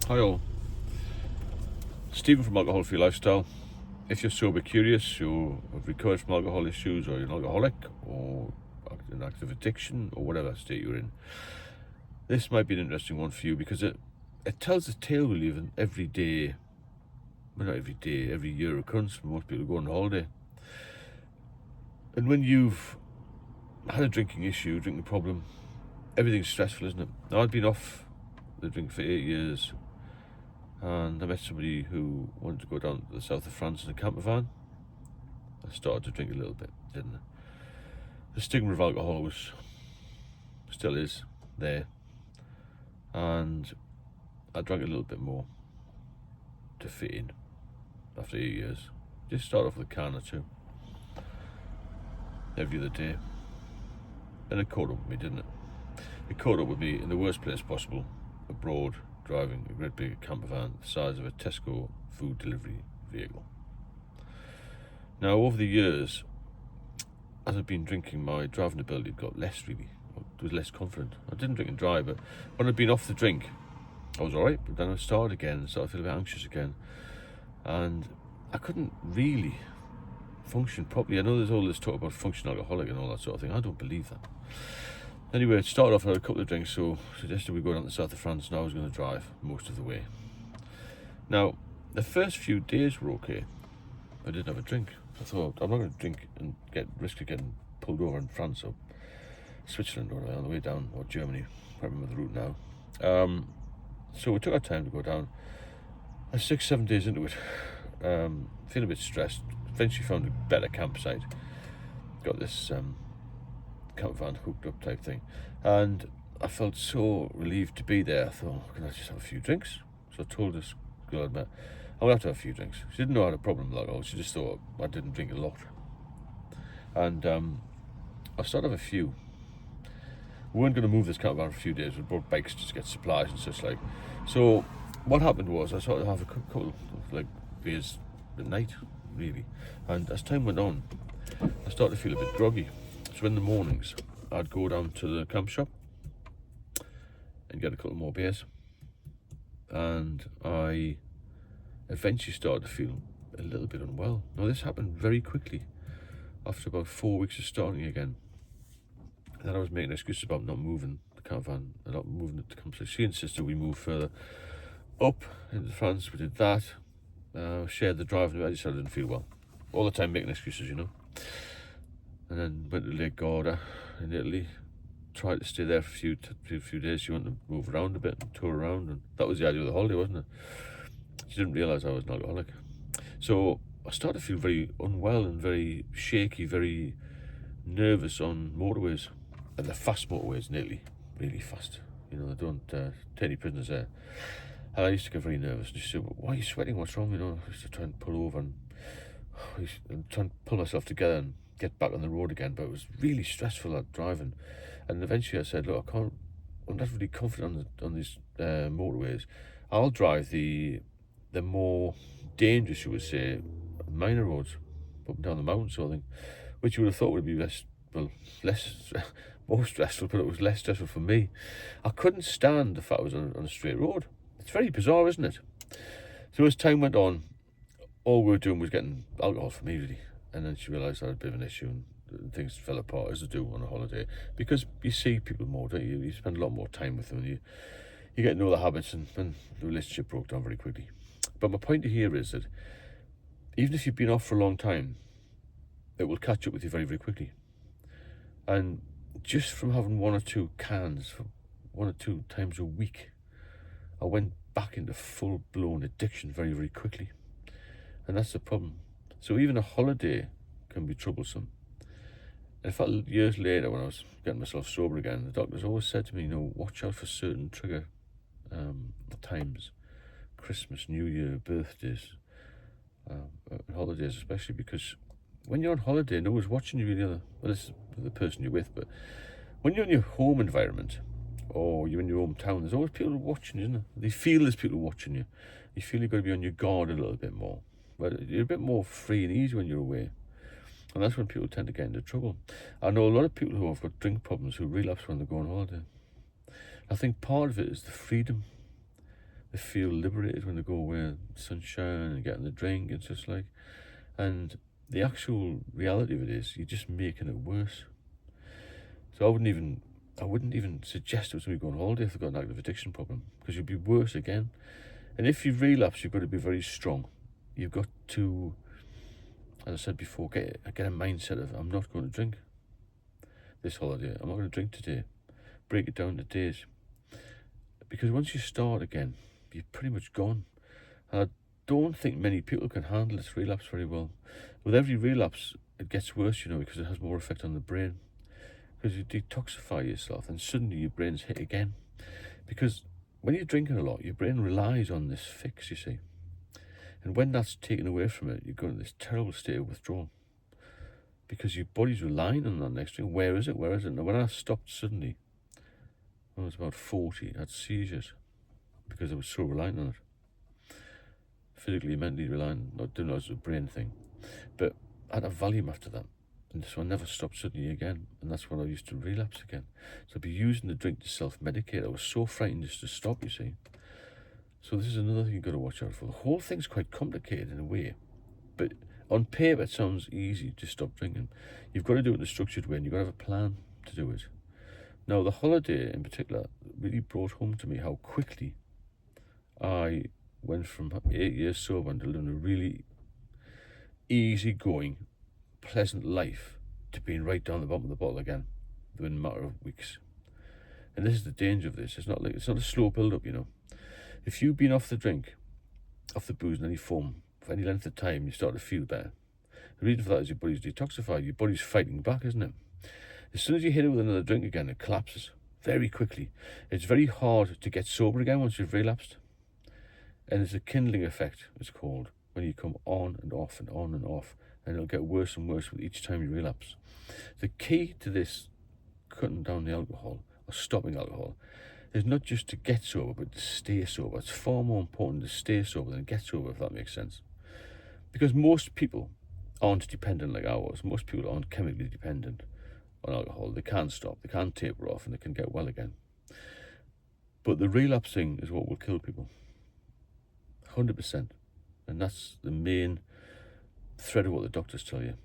Hi all, Stephen from Alcohol-Free Lifestyle. If you're sober curious, you have recovered from alcohol issues, or you're an alcoholic, or an active addiction, or whatever state you're in, this might be an interesting one for you because it tells the tale really of an everyday, well not every day, every year occurrence for most people who go on holiday. And when you've had a drinking issue, drinking problem, everything's stressful, isn't it? Now I'd been off the drink for 8 years, and I met somebody who wanted to go down to the south of France in a camper van. I started to drink a little bit, didn't I? The stigma of alcohol still is there, and I drank a little bit more to fit in after 8 years. Just start off with a can or two every other day, and it caught up with me, didn't it? It caught up with me in the worst place possible, abroad, driving a great big camper van the size of a Tesco food delivery vehicle. Now, over the years, as I've been drinking, my driving ability got less, really. I was less confident. I didn't drink and drive, but when I'd been off the drink, I was alright, but then I started again and started to feel a bit anxious again, and I couldn't really function properly. I know there's all this talk about functional alcoholic and all that sort of thing. I don't believe that. Anyway, it started off, I had a couple of drinks, so suggested we go down to the south of France, and I was going to drive most of the way. Now, the first few days were okay. I didn't have a drink. I thought, I'm not going to drink and risk getting pulled over in France or Switzerland or on the way down, or Germany. I can't remember the route now. So we took our time to go down. I was 6-7 days into it, feeling a bit stressed. Eventually found a better campsite. Got this camper van hooked up type thing, and I felt so relieved to be there. I thought, can I just have a few drinks? So I told this girl I'd met, I'm gonna have to have a few drinks. She didn't know I had a problem with alcohol. She just thought I didn't drink a lot, and I started with a few. We weren't going to move this camper van for a few days. We brought bikes just to get supplies and such like. So what happened was I started to have a couple of like beers at night, really, and as time went on, I started to feel a bit groggy. So in the mornings, I'd go down to the camp shop and get a couple more beers, and I eventually started to feel a little bit unwell. Now this happened very quickly after about 4 weeks of starting again. And then I was making excuses about not moving the camper van, and not moving it to campsite. She insisted we move further up into France. We did that, shared the drive, and I decided I didn't feel well. All the time making excuses, you know. And then went to Lake Garda in Italy, tried to stay there for a few days. She wanted to move around a bit and tour around, and that was the idea of the holiday, wasn't it? She didn't realise I was an alcoholic. So I started to feel very unwell and very shaky, very nervous on motorways, and the fast motorways in Italy, really fast. You know, they don't take any prisoners there. And I used to get very nervous. And she said, why are you sweating? What's wrong? You know, I used to try and pull over and try and pull myself together and get back on the road again, but it was really stressful at driving. And eventually I said, look, I'm not really confident on these motorways. I'll drive the more dangerous, you would say, minor roads up and down the mountains sort of thing, which you would have thought would be more stressful, but it was less stressful for me. I couldn't stand the fact I was on a straight road. It's very bizarre, isn't it? So as time went on, all we were doing was getting alcohol for me, really. And then she realised I had a bit of an issue, and things fell apart, as they do on a holiday, because you see people more, don't you? You spend a lot more time with them, and you get to know the habits, and the relationship broke down very quickly. But my point here is that even if you've been off for a long time, it will catch up with you very, very quickly. And just from having 1 or 2 cans for 1 or 2 times a week, I went back into full-blown addiction very, very quickly. And that's the problem. So even a holiday can be troublesome. In fact, years later, when I was getting myself sober again, the doctors always said to me, you know, watch out for certain trigger times. Christmas, New Year, birthdays, holidays especially, because when you're on holiday, no one's watching you really. Well, it's the person you're with, but when you're in your home environment, or you're in your hometown, there's always people watching you, isn't there? They feel there's people watching you. You feel you've got to be on your guard a little bit more. But you're a bit more free and easy when you're away. And that's when people tend to get into trouble. I know a lot of people who have got drink problems who relapse when they go on holiday. I think part of it is the freedom. They feel liberated when they go away in sunshine and getting the drink and such like. And the actual reality of it is you're just making it worse. So I wouldn't even suggest it to somebody going on holiday if they've got an active addiction problem, because you'd be worse again. And if you relapse, you've got to be very strong. You've got to, as I said before, get a mindset of, I'm not going to drink this holiday. I'm not going to drink today. Break it down to days. Because once you start again, you're pretty much gone. And I don't think many people can handle this relapse very well. With every relapse, it gets worse, because it has more effect on the brain. Because you detoxify yourself and suddenly your brain's hit again. Because when you're drinking a lot, your brain relies on this fix, you see. And when that's taken away from it, you go into this terrible state of withdrawal. Because your body's relying on that next drink. Where is it? Now, when I stopped suddenly, when I was about 40, I had seizures because I was so reliant on it. Physically, mentally reliant, not doing it as a brain thing. But I had a Valium after that. And so I never stopped suddenly again. And that's when I used to relapse again. So I'd be using the drink to self-medicate. I was so frightened just to stop, you see. So this is another thing you've got to watch out for. The whole thing's quite complicated in a way. But on paper, it sounds easy to stop drinking. You've got to do it in a structured way, and you've got to have a plan to do it. Now, the holiday in particular really brought home to me how quickly I went from 8 years sober and living a really easy-going, pleasant life to being right down the bottom of the bottle again within a matter of weeks. And this is the danger of this. It's not a slow build-up, If you've been off the drink, off the booze in any form, for any length of time, you start to feel better. The reason for that is your body's detoxified. Your body's fighting back, isn't it? As soon as you hit it with another drink again, it collapses very quickly. It's very hard to get sober again once you've relapsed. And it's a kindling effect, it's called, when you come on and off and on and off. And it'll get worse and worse with each time you relapse. The key to this, cutting down the alcohol or stopping alcohol, is not just to get sober, but to stay sober. It's far more important to stay sober than get sober, if that makes sense. Because most people aren't dependent like ours. Most people aren't chemically dependent on alcohol. They can't stop, they can't taper off, and they can get well again. But the relapsing is what will kill people. 100%. And that's the main thread of what the doctors tell you.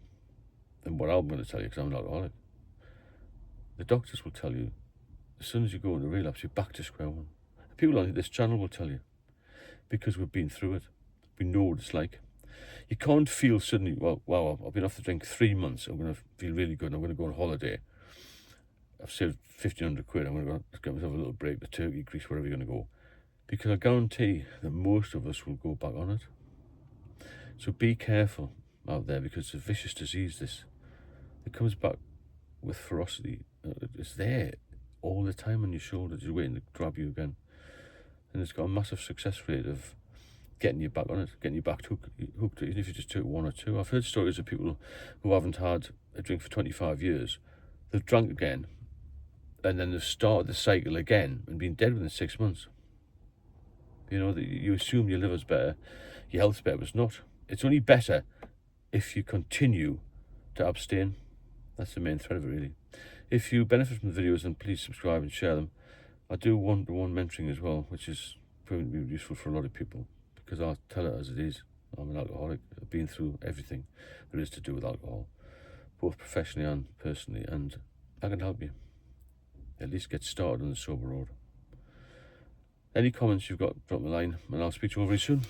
And what I'm going to tell you, because I'm an alcoholic. The doctors will tell you, as soon as you go into relapse, you're back to square one. People on this channel will tell you, because we've been through it. We know what it's like. You can't feel suddenly, well, wow, I've been off the drink 3 months. I'm going to feel really good. I'm going to go on holiday. I've saved 1,500 quid. I'm going to go get myself a little break to Turkey, Greece, wherever you're going to go. Because I guarantee that most of us will go back on it. So be careful out there, because it's a vicious disease, this. It comes back with ferocity. It's there all the time on your shoulders, just waiting to grab you again. And it's got a massive success rate of getting you back on it, getting you back hooked, even if you just took one or two. I've heard stories of people who haven't had a drink for 25 years. They've drunk again, and then they've started the cycle again and been dead within 6 months. You assume your liver's better, your health's better, but it's not. It's only better if you continue to abstain. That's the main thread of it, really. If you benefit from the videos, then please subscribe and share them. I do one-to-one mentoring as well, which is proving to be useful for a lot of people, because I tell it as it is. I'm an alcoholic. I've been through everything there is to do with alcohol, both professionally and personally, and I can help you at least get started on the sober road. Any comments you've got, drop me a line, and I'll speak to you all very soon.